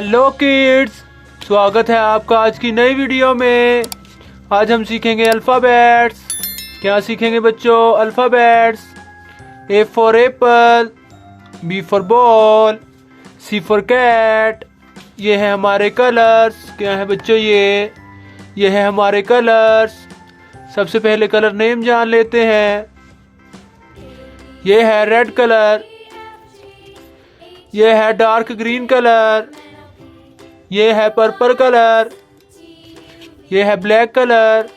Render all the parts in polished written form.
Hello kids, स्वागत है आपका आज की नई वीडियो में। आज हम सीखेंगे अल्फ़ाबेट्स। क्या सीखेंगे बच्चों? Alphabets. A for apple, B for ball, C for cat. ये है हमारे कलर्स। क्या है बच्चों? ये है हमारे कलर्स। सबसे पहले कलर नेम जान लेते हैं। ये है रेड कलर, ये है डार्क ग्रीन कलर, ये है पर्पल कलर, ये है ब्लैक कलर,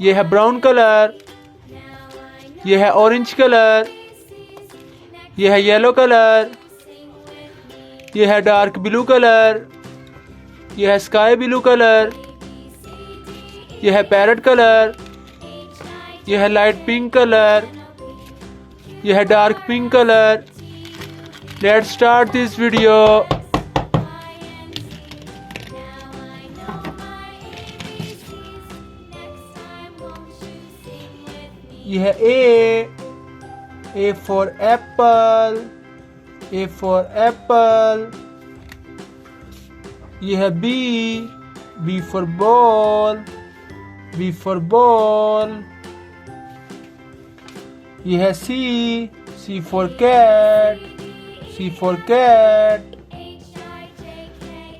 ये है ब्राउन कलर, ये है ऑरेंज कलर, ये है येलो कलर, ये है डार्क ब्लू कलर, ये है स्काई ब्लू कलर, ये है पैरेट कलर, ये है लाइट पिंक कलर, ये है dark pink colour. Let's start this video. ये है A for apple, A for apple. ये है B for ball, B for ball. ये है C for cat, C for cat.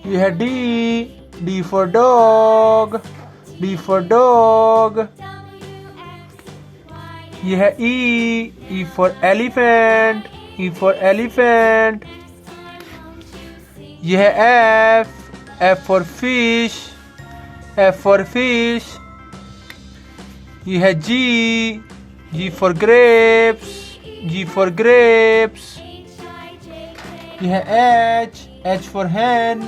ये है D for dog, D for dog. ये है E for elephant, E for elephant. ये है F for fish, F for fish. ये है G for grapes, G for grapes. ये है H for hen,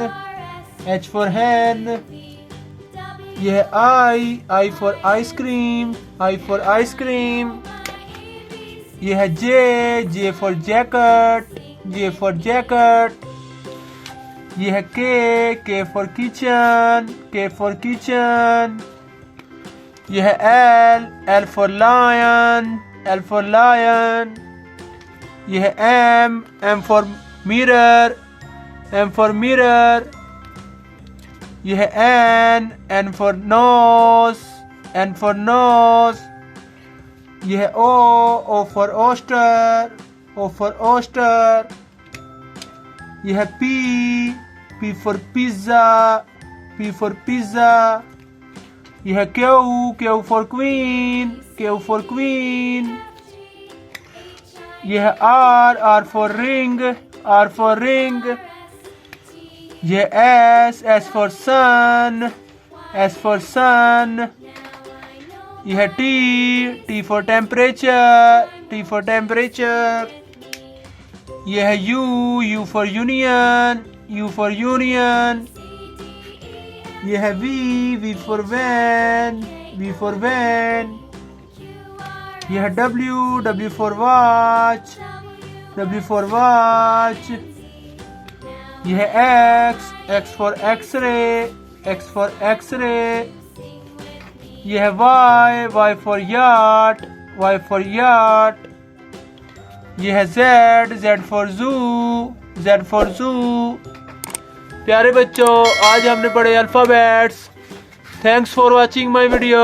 H for hen. ये है I for ice cream, I for ice cream. ये है J for jacket, J for jacket. ये है K for kitchen, K for kitchen. ये है L for lion, L for lion. ये है M for mirror, M for mirror. ये है N for nose, N for nose. ये है O for oyster, O for oyster. ये है P for pizza, P for pizza. ये है Q for queen, Q for queen. ये है R for ring, R for ring. ये S for sun, S for sun. ये है T for temperature, T for temperature. ये है U for union, U for union. ये है V for van, V for van. ये है W for watch, W for watch. ये है X for x-ray, X for x-ray. ये है Y for yacht, Y for yacht. ये है Z for zoo, Z for zoo. प्यारे बच्चों, आज हमने पढ़े alphabets. Thanks for watching my video.